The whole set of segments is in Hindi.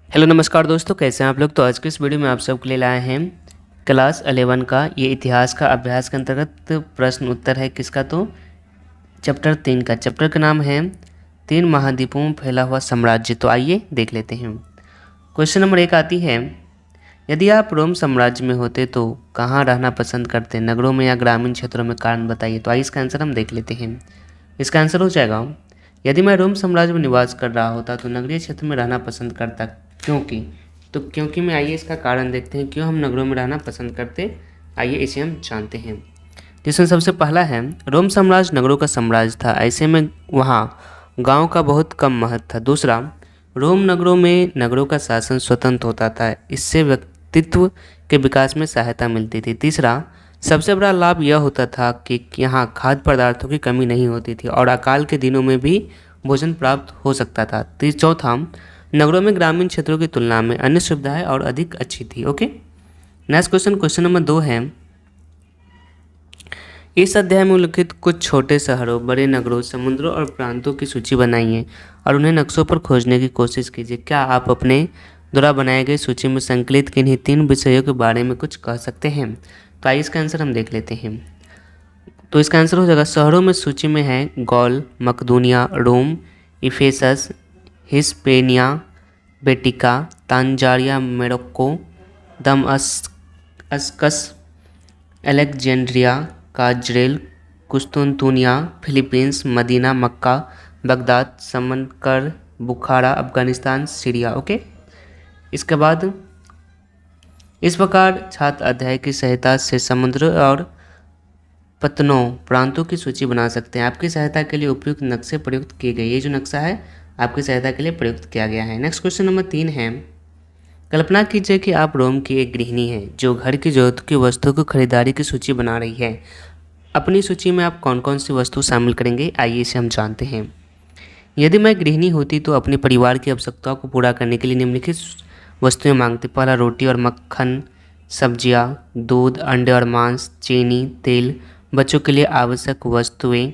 हेलो नमस्कार दोस्तों, कैसे हैं आप लोग। तो आज के इस वीडियो में आप सबके लिए लाए हैं क्लास 11 का ये इतिहास का अभ्यास के अंतर्गत प्रश्न उत्तर है किसका, तो चैप्टर 3 का। चैप्टर का नाम है 3 महाद्वीपों में फैला हुआ साम्राज्य। तो आइए देख लेते हैं। क्वेश्चन नंबर 1 आती है, यदि आप रोम साम्राज्य में होते तो कहाँ रहना पसंद करते, नगरों में या ग्रामीण क्षेत्रों में, कारण बताइए। तो आइए इसका आंसर हम देख लेते हैं। इसका आंसर हो जाएगा, यदि मैं रोम साम्राज्य में निवास कर रहा होता तो नगरीय क्षेत्र में रहना पसंद करता। क्योंकि में आइए इसका कारण देखते हैं, क्यों हम नगरों में रहना पसंद करते। आइए इसे हम जानते हैं। जिसमें सबसे पहला है, रोम साम्राज्य नगरों का साम्राज्य था, ऐसे में वहाँ गांव का बहुत कम महत्व था। दूसरा, रोम नगरों में नगरों का शासन स्वतंत्र होता था, इससे व्यक्तित्व के विकास में सहायता मिलती थी। तीसरा, सबसे बड़ा लाभ यह होता था कि यहाँ खाद्य पदार्थों की कमी नहीं होती थी और अकाल के दिनों में भी भोजन प्राप्त हो सकता था। चौथा, नगरों में ग्रामीण क्षेत्रों की तुलना में अन्य सुविधाएं और अधिक अच्छी थी। Okay, next question, question number 2 है, इस अध्याय में उल्लिखित कुछ छोटे शहरों, बड़े नगरों, समुद्रों और प्रांतों की सूची बनाइए और उन्हें नक्शों पर खोजने की कोशिश कीजिए। क्या आप अपने द्वारा बनाए गए सूची में संकलित किन्हीं 3 विषयों के बारे में कुछ कह सकते हैं। तो आइए इसका आंसर हम देख लेते हैं। तो इसका आंसर हो जाएगा, शहरों में सूची में है गौल, मकदूनिया, रोम, इफेसस, हिस्पेनिया, बेटिका, तांजारिया, मोरक्को, दमस्कस, अलेक्जेंड्रिया, काजरेल, कुस्तुनतुनिया, फिलीपींस, मदीना, मक्का, Baghdad, Samarkand, Bukhara, Afghanistan, Syria. Okay, इसके बाद इस प्रकार छात्र अध्याय की सहायता से समुद्र और पतनों प्रांतों की सूची बना सकते हैं। आपकी सहायता के लिए उपयुक्त नक्शे प्रयुक्त किए गए। ये जो नक्शा है आपकी सहायता के लिए प्रयुक्त किया गया है। नेक्स्ट क्वेश्चन नंबर 3 है, कल्पना कीजिए कि आप रोम की एक गृहिणी हैं जो घर की जरूरत की वस्तुओं की खरीदारी की सूची बना रही है। अपनी सूची में आप कौन कौन सी वस्तु शामिल करेंगे, आइए इसे हम जानते हैं। यदि मैं गृहिणी होती तो अपने परिवार की आवश्यकताओं को पूरा करने के लिए निम्नलिखित वस्तुएं मांगती। पहला, रोटी और मक्खन, सब्जियां, दूध, अंडे और मांस, चीनी, तेल, बच्चों के लिए आवश्यक वस्तुएं।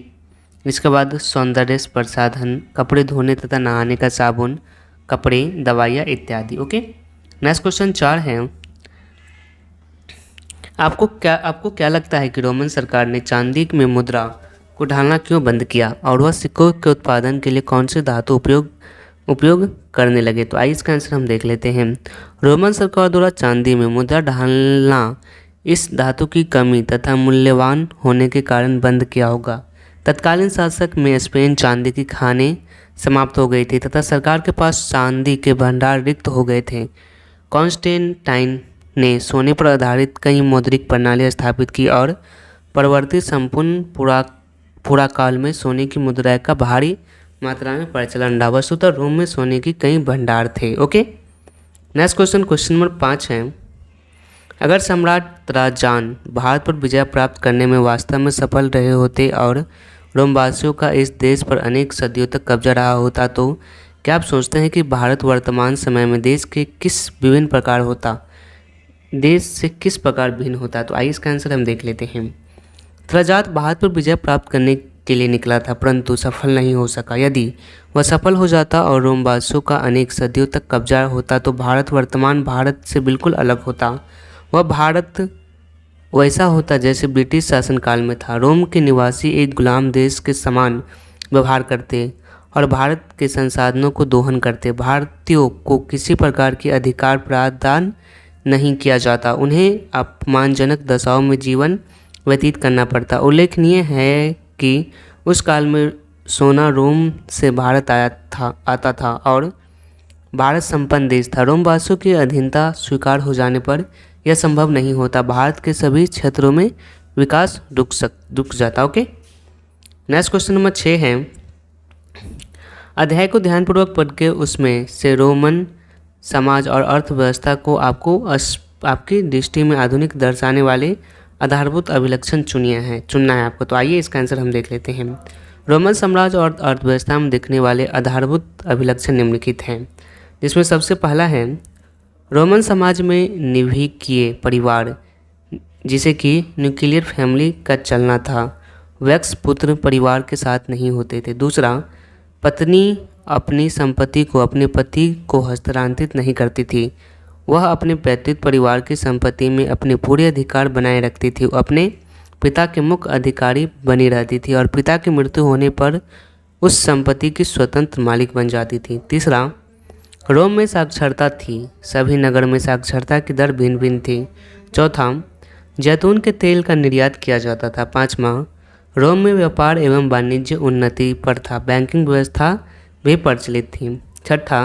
इसके बाद सौंदर्य प्रसाधन, कपड़े धोने तथा नहाने का साबुन, कपड़े, दवाइयाँ इत्यादि। ओके, नेक्स्ट क्वेश्चन 4 है, आपको क्या लगता है कि रोमन सरकार ने चांदी में मुद्रा को ढालना क्यों बंद किया और वह सिक्कों के उत्पादन के लिए कौन से धातु उपयोग करने लगे। तो आइए इसका आंसर हम देख लेते हैं। रोमन सरकार द्वारा चांदी में मुद्रा ढालना इस धातु की कमी तथा मूल्यवान होने के कारण बंद किया होगा। तत्कालीन शासक में स्पेन चांदी की खानें समाप्त हो गई थी तथा सरकार के पास चांदी के भंडार रिक्त हो गए थे। कॉन्स्टेंटाइन ने सोने पर आधारित कई मौद्रिक प्रणाली स्थापित की और परिवर्तित संपूर्ण पूरा काल में सोने की मुद्रा का भारी मात्रा में प्रचलन रहा। वस्तुतः रोम में सोने की कई भंडार थे। Okay, next question, question number 5 है, अगर सम्राट ट्राजान भारत पर विजय प्राप्त करने में वास्तव में सफल रहे होते और रोमवासियों का इस देश पर अनेक सदियों तक कब्जा रहा होता तो क्या आप सोचते हैं कि भारत वर्तमान समय में देश से किस प्रकार भिन्न होता। तो आइए इसका आंसर हम देख लेते हैं। ट्राजान भारत पर विजय प्राप्त करने के लिए निकला था परंतु सफल नहीं हो सका। यदि वह सफल हो जाता और रोमवासियों का अनेक सदियों तक कब्जा होता तो भारत वर्तमान भारत से बिल्कुल अलग होता। वह भारत वैसा होता जैसे ब्रिटिश शासनकाल में था। रोम के निवासी एक गुलाम देश के समान व्यवहार करते और भारत के संसाधनों को दोहन करते। भारतीयों को किसी प्रकार की अधिकार प्रदान नहीं किया जाता, उन्हें अपमानजनक दशाओं में जीवन व्यतीत करना पड़ता। उल्लेखनीय है कि उस काल में सोना रोम से भारत आता था और भारत संपन्न देश था। रोमवासियों की अधीनता स्वीकार हो जाने पर यह संभव नहीं होता, भारत के सभी क्षेत्रों में विकास रुक जाता। ओके, नेक्स्ट क्वेश्चन नंबर 6 है, अध्याय को ध्यानपूर्वक पढ़ के उसमें से रोमन समाज और अर्थव्यवस्था को आपकी दृष्टि में आधुनिक दर्शाने वाले आधारभूत अभिलक्षण चुनना है आपको। तो आइए इसका आंसर हम देख लेते हैं। रोमन साम्राज्य और अर्थव्यवस्था में दिखने वाले आधारभूत अभिलक्षण निम्नलिखित हैं, जिसमें सबसे पहला है, रोमन समाज में निभिकीय परिवार जिसे कि न्यूक्लियर फैमिली का चलना था, वैक्स पुत्र परिवार के साथ नहीं होते थे। दूसरा, पत्नी अपनी संपत्ति को अपने पति को हस्तांतरित नहीं करती थी। वह अपने पैतृक परिवार की संपत्ति में अपने पूरे अधिकार बनाए रखती थी। वो अपने पिता के मुख्य अधिकारी बनी रहती थी और पिता की मृत्यु होने पर उस संपत्ति की स्वतंत्र मालिक बन जाती थी। तीसरा, रोम में साक्षरता थी। सभी नगर में साक्षरता की दर भिन्न भिन्न थी। चौथा, जैतून के तेल का निर्यात किया जाता था। पाँचवा, रोम में व्यापार एवं वाणिज्य उन्नति पर था। बैंकिंग व्यवस्था भी प्रचलित थी। छठा,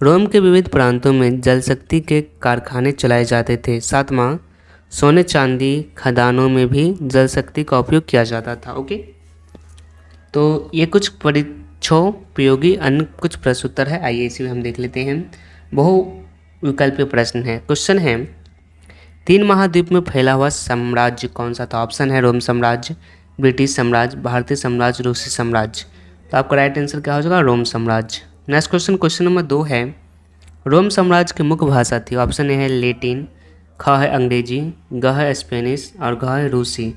रोम के विविध प्रांतों में जल शक्ति के कारखाने चलाए जाते थे। सातवां, सोने चांदी खदानों में भी जल शक्ति का उपयोग किया जाता था। ओके, तो ये कुछ परीक्षोपयोगी अन्य कुछ प्रश्न उत्तर है। आइए इसी में हम देख लेते हैं। बहुविकल्पीय प्रश्न है। क्वेश्चन है, 3 महाद्वीप में फैला हुआ साम्राज्य कौन सा था? ऑप्शन है रोम साम्राज्य, ब्रिटिश साम्राज्य, भारतीय साम्राज्य, रूसी साम्राज्य। तो आपका राइट आंसर क्या हो जाएगा? रोम साम्राज्य। नेक्स्ट क्वेश्चन, क्वेश्चन नंबर 2 है, रोम साम्राज्य की मुख्य भाषा थी। ऑप्शन ए है लेटिन, ख है अंग्रेजी, ग है स्पेनिश और घ है रूसी।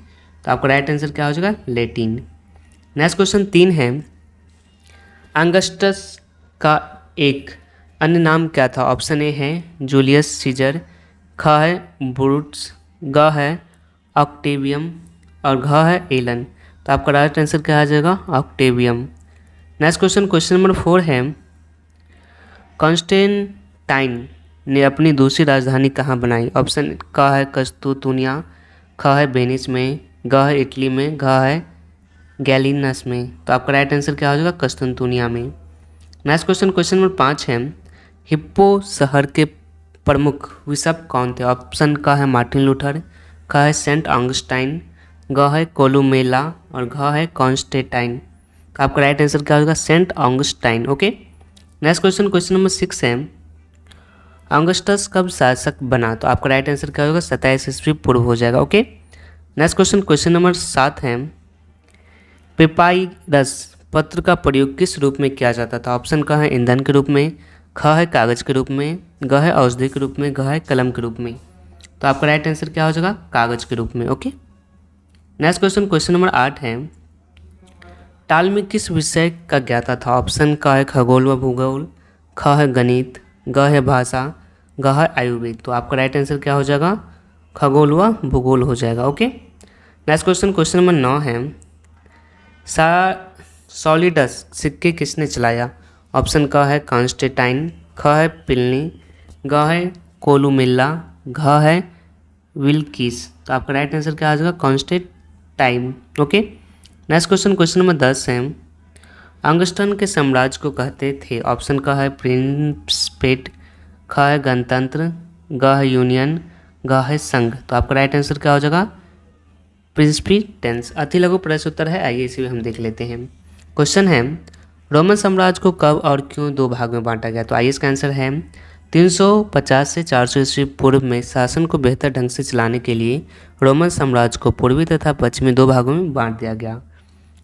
तो आपका राइट आंसर क्या हो जाएगा? लेटिन। नेक्स्ट क्वेश्चन 3 है, अगस्टस का एक अन्य नाम क्या था? ऑप्शन ए है जूलियस सीजर, ख है ब्रूटस, ग है ऑक्टेवियम और घ है एलन। तो आपका राइट आंसर क्या आ जाएगा? ऑक्टेवियम। नेक्स्ट क्वेश्चन, क्वेश्चन नंबर 4 है, कॉन्स्टेंटाइन ने अपनी दूसरी राजधानी कहाँ बनाई? ऑप्शन क है कस्तूतुनिया, ख है वेनिस में, ग है इटली में, घ है गैलिनस में। तो आपका राइट आंसर क्या हो जाएगा? कस्तूतुनिया में। नेक्स्ट क्वेश्चन, क्वेश्चन नंबर 5 है, हिप्पो शहर के प्रमुख बिशप कौन थे? ऑप्शन का है मार्टिन लूथर, ख है सेंट ऑगस्टाइन, ग है कोलुमेला और घ है कॉन्स्टेंटाइन। तो आपका राइट आंसर क्या होगा? Saint Augustine. Okay, next question, question number 6 है, ऑगस्टस कब शासक बना? तो आपका राइट आंसर क्या होगा? 27 ईस्वी पूर्व हो जाएगा। Okay, next question, question number 7 है, पेपाइरस पत्र का प्रयोग किस रूप में किया जाता था? ऑप्शन का है ईंधन के रूप में, ख है कागज़ के रूप में, ग है औषधि के रूप में, घ है कलम के रूप में। तो आपका राइट आंसर क्या हो जाएगा? कागज़ के रूप में। Okay, next question, question number 8 है, टालमी किस विषय का ज्ञाता था? ऑप्शन का है खगोल व भूगोल, ख है गणित, ग है भाषा, घ है आयुर्वेद। तो आपका राइट आंसर क्या हो जाएगा? खगोल व भूगोल हो जाएगा। Okay, next question, question number 9 है, सॉलिडस सिक्के किसने चलाया? ऑप्शन क है कॉन्स्टेंटाइन, ख है प्लिनी, ग है कोलुमेला, घ है विल्किस। तो आपका राइट आंसर क्या आ जाएगा? Constantine. Okay, next question, question number 10 है, अंगस्टन के साम्राज्य को कहते थे? ऑप्शन का है प्रिंसपेट, ख है गणतंत्र, ग है यूनियन, घ है संघ। तो आपका राइट आंसर क्या हो जाएगा? प्रिंसपिटेंस। अति लघु प्रश्न उत्तर है। आइए इसी में हम देख लेते हैं। क्वेश्चन है, रोमन साम्राज्य को कब और क्यों 2 भाग में बांटा गया? तो आइए इसका आंसर है 350 से 400 ईस्वी पूर्व में शासन को बेहतर ढंग से चलाने के लिए रोमन साम्राज्य को पूर्वी तथा पश्चिमी 2 भागों में बांट दिया गया।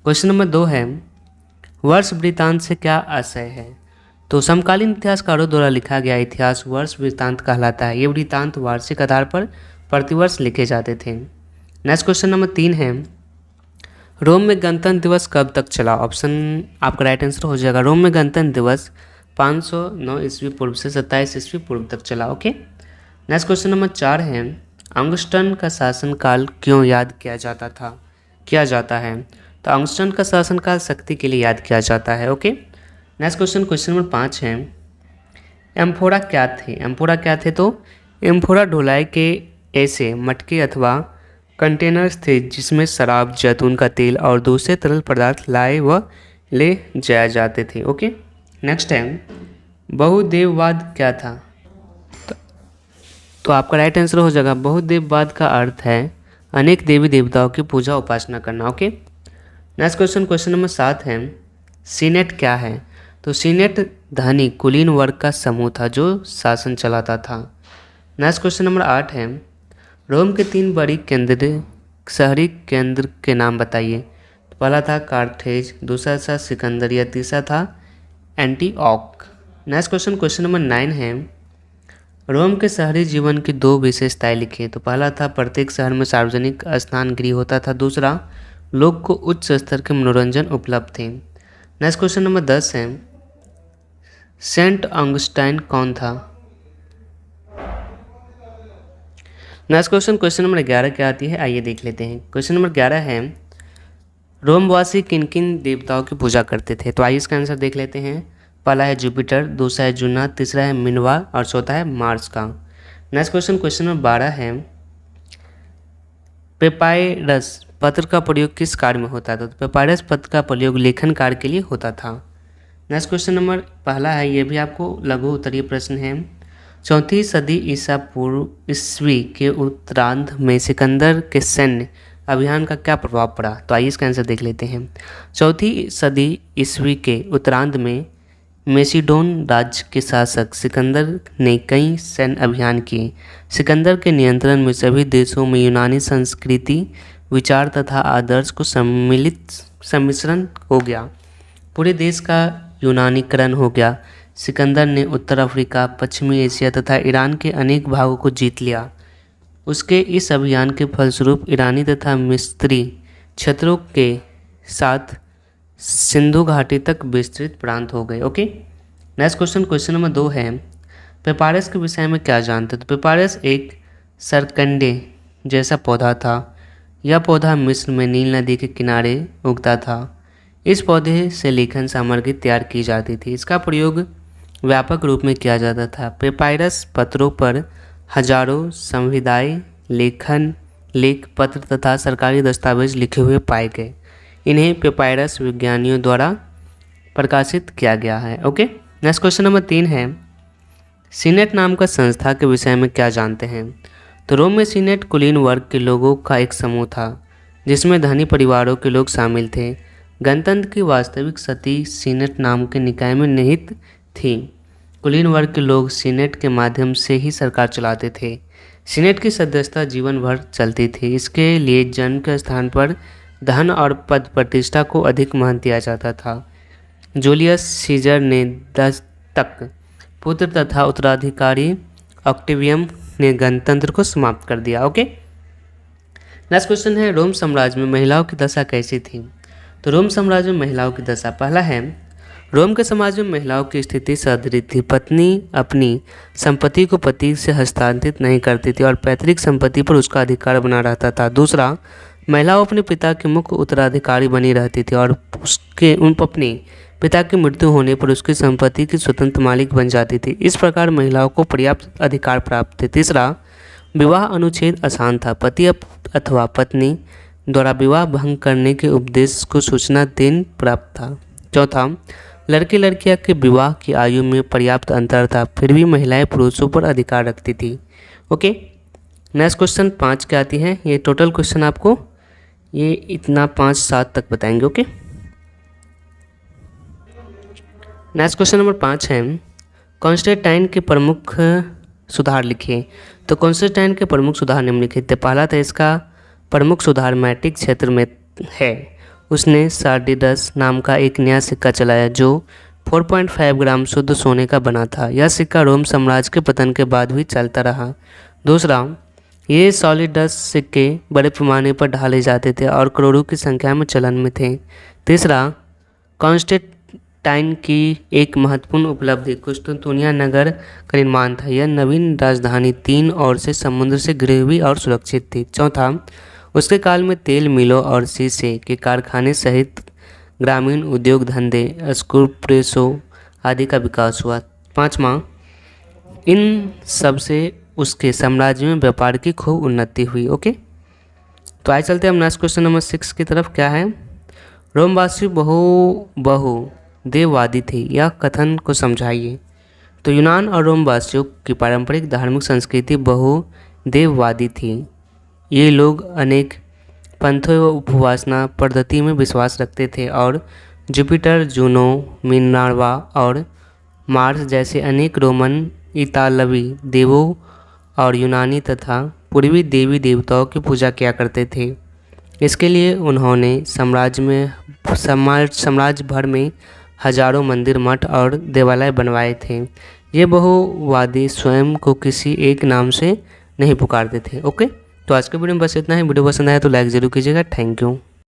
क्वेश्चन नंबर 2 है, वर्ष वृत्तांत से क्या आशय है? तो समकालीन इतिहासकारों द्वारा लिखा गया इतिहास वर्ष वृत्तांत कहलाता है। ये वृत्तांत वार्षिक आधार पर प्रतिवर्ष लिखे जाते थे। नेक्स्ट क्वेश्चन नंबर 3 है, रोम में गणतंत्र दिवस कब तक चला? ऑप्शन आपका राइट आंसर हो जाएगा, रोम में गणतंत्र दिवस 509 ईस्वी पूर्व से 27 ईस्वी पूर्व तक चला। ओके, नेक्स्ट क्वेश्चन नंबर 4 है, ऑगस्टन का शासनकाल क्यों याद किया जाता है? तो ऑगस्टन का शासनकाल शक्ति के लिए याद किया जाता है। Okay, next question, question number 5 है, एम्फोरा क्या थे? एम्फोरा क्या थे? तो एम्फोरा ढुलाई के ऐसे मटके अथवा कंटेनर्स थे जिसमें शराब, जैतून का तेल और दूसरे तरल पदार्थ लाए व ले जाए जाते थे। ओके, नेक्स्ट है, बहुदेववाद क्या था? तो आपका राइट आंसर हो जाएगा, बहुदेववाद का अर्थ है अनेक देवी देवताओं की पूजा उपासना करना। Okay, next question, question number 7 है, सीनेट क्या है? तो सीनेट धनी कुलीन वर्ग का समूह था जो शासन चलाता था। नेक्स्ट क्वेश्चन नंबर 8 है, रोम के 3 बड़ी शहरी केंद्र के नाम बताइए। तो पहला था कार्थेज, दूसरा था सिकंदरिया, तीसरा था Antioch. Next question, question number 9 है, रोम के शहरी जीवन की 2 विशेषताएं लिखिए। तो पहला था प्रत्येक शहर में सार्वजनिक स्नान गृह होता था, दूसरा लोग को उच्च स्तर के मनोरंजन उपलब्ध थे। नेक्स्ट क्वेश्चन नंबर 10 है, सेंट ऑगस्टाइन कौन था? नेक्स्ट क्वेश्चन नंबर 11 क्या आती है, आइए देख लेते हैं। क्वेश्चन नंबर 11 है, रोमवासी किन किन देवताओं की पूजा करते थे? तो आइए इसका आंसर देख लेते हैं। पहला है जुपिटर, दूसरा है जुना, तीसरा है मिनवा और चौथा है मार्स का। नेक्स्ट क्वेश्चन नंबर 12 है, पेपायरस पत्र का प्रयोग किस कार्य में होता था? तो पेपायरस पत्र का प्रयोग लेखन कार्य के लिए होता था। नेक्स्ट क्वेश्चन नंबर पहला है, ये भी आपको लघु उत्तरीय प्रश्न है। 4वीं सदी ईसा पूर्व ईस्वी के उत्तरार्ध में सिकंदर के सैन्य अभियान का क्या प्रभाव पड़ा? तो आइए इसका आंसर देख लेते हैं। 4वीं सदी ईस्वी के उत्तरार्ध में मेसिडोन राज्य के शासक सिकंदर ने कई सैन्य अभियान किए। सिकंदर के नियंत्रण में सभी देशों में यूनानी संस्कृति, विचार तथा आदर्श को सम्मिश्रण हो गया। पूरे देश का यूनानीकरण हो गया। सिकंदर ने उत्तर अफ्रीका, पश्चिमी एशिया तथा ईरान के अनेक भागों को जीत लिया। उसके इस अभियान के फलस्वरूप ईरानी तथा मिस्री क्षेत्रों के साथ सिंधु घाटी तक विस्तृत प्रांत हो गए। ओके, नेक्स्ट क्वेश्चन नंबर 2 है, पेपारस के विषय में क्या जानते हैं? तो पेपारस एक सरकंडे जैसा पौधा था। यह पौधा मिस्र में नील नदी के किनारे उगता था। इस पौधे से लेखन सामग्री तैयार की जाती थी। इसका प्रयोग व्यापक रूप में किया जाता था। पेपायरस पत्रों पर हजारों संविदाएं, लेख पत्र तथा सरकारी दस्तावेज लिखे हुए पाए गए। इन्हें पेपायरस विज्ञानियों द्वारा प्रकाशित किया गया है। ओके, नेक्स्ट क्वेश्चन नंबर 3 है, सीनेट नाम का संस्था के विषय में क्या जानते हैं? तो रोम में सीनेट कुलीन वर्ग के लोगों का एक समूह था जिसमें धनी परिवारों के लोग शामिल थे। गणतंत्र की वास्तविक सती सीनेट नाम के निकाय में निहित थी। कुलीन वर्ग के लोग सीनेट के माध्यम से ही सरकार चलाते थे। सीनेट की सदस्यता जीवन भर चलती थी। इसके लिए जन्म के स्थान पर धन और पद प्रतिष्ठा को अधिक महत्व दिया जाता था। जूलियस सीजर ने 10 तक पुत्र तथा उत्तराधिकारी ऑक्टेवियम ने गणतंत्र को समाप्त कर दिया। ओके, नेक्स्ट क्वेश्चन है, रोम साम्राज्य में महिलाओं की दशा कैसी थी? तो रोम साम्राज्य में महिलाओं की दशा, पहला है, रोम के समाज में महिलाओं की स्थिति सदृढ़ थी। पत्नी अपनी संपत्ति को पति से हस्तांतरित नहीं करती थी और पैतृक संपत्ति पर उसका अधिकार बना रहता था। दूसरा, महिलाओं अपने पिता के मुख्य उत्तराधिकारी बनी रहती थी और अपने पिता की मृत्यु होने पर उसकी संपत्ति की स्वतंत्र मालिक बन जाती थी। इस प्रकार महिलाओं को पर्याप्त अधिकार प्राप्त थे। तीसरा, विवाह अनुच्छेद आसान था। पति अथवा पत्नी द्वारा विवाह भंग करने के उपदेश को सूचना देन प्राप्त था। चौथा, लड़के लड़कियां के विवाह की आयु में पर्याप्त अंतर था, फिर भी महिलाएं पुरुषों पर अधिकार रखती थी। ओके, नेक्स्ट क्वेश्चन 5 क्या आती है? ये टोटल क्वेश्चन आपको ये इतना 5-7 तक बताएंगे। ओके, नेक्स्ट क्वेश्चन नंबर 5 है, कॉन्स्टेंटाइन के प्रमुख सुधार लिखिए। तो कॉन्स्टेंटाइन के प्रमुख सुधार निम्नलिखित थे। पहला था, इसका प्रमुख सुधार मैट्रिक क्षेत्र में है। उसने सार्डिडस नाम का एक नया सिक्का चलाया जो 4.5 ग्राम शुद्ध सोने का बना था। यह सिक्का रोम साम्राज्य के पतन के बाद भी चलता रहा। दूसरा, ये सॉलिडस सिक्के बड़े पैमाने पर ढाले जाते थे और करोड़ों की संख्या में चलन में थे। तीसरा, कॉन्स्टेंटाइन की एक महत्वपूर्ण उपलब्धि कुस्तुनतुनिया नगर का निर्माण था। यह नवीन राजधानी 3 ओर से समुद्र से घिरी हुई और सुरक्षित थी। चौथा, उसके काल में तेल मिलों और शीशे के कारखाने सहित ग्रामीण उद्योग धंधे, स्कूल, प्रेसों आदि का विकास हुआ। पाँचवा, इन सब से उसके साम्राज्य में व्यापार की खूब उन्नति हुई। ओके, तो आइए चलते हैं हम नेक्स्ट क्वेश्चन नंबर 6 की तरफ। क्या है? रोमवासी बहु देववादी थे, यह कथन को समझाइए। तो यूनान और रोमवासियों की पारंपरिक धार्मिक संस्कृति बहु देववादी थी। ये लोग अनेक पंथों व उपासना पद्धति में विश्वास रखते थे और जुपिटर, जूनो, मिनर्वा और मार्स जैसे अनेक रोमन, इतालवी देवों और यूनानी तथा पूर्वी देवी देवताओं की पूजा किया करते थे। इसके लिए उन्होंने साम्राज्य भर में हजारों मंदिर, मठ और देवालय बनवाए थे। ये बहुवादी स्वयं को किसी एक नाम से नहीं पुकारते थे। ओके, तो आज के वीडियो में बस इतना ही। वीडियो पसंद आया तो लाइक जरूर कीजिएगा। Thank you.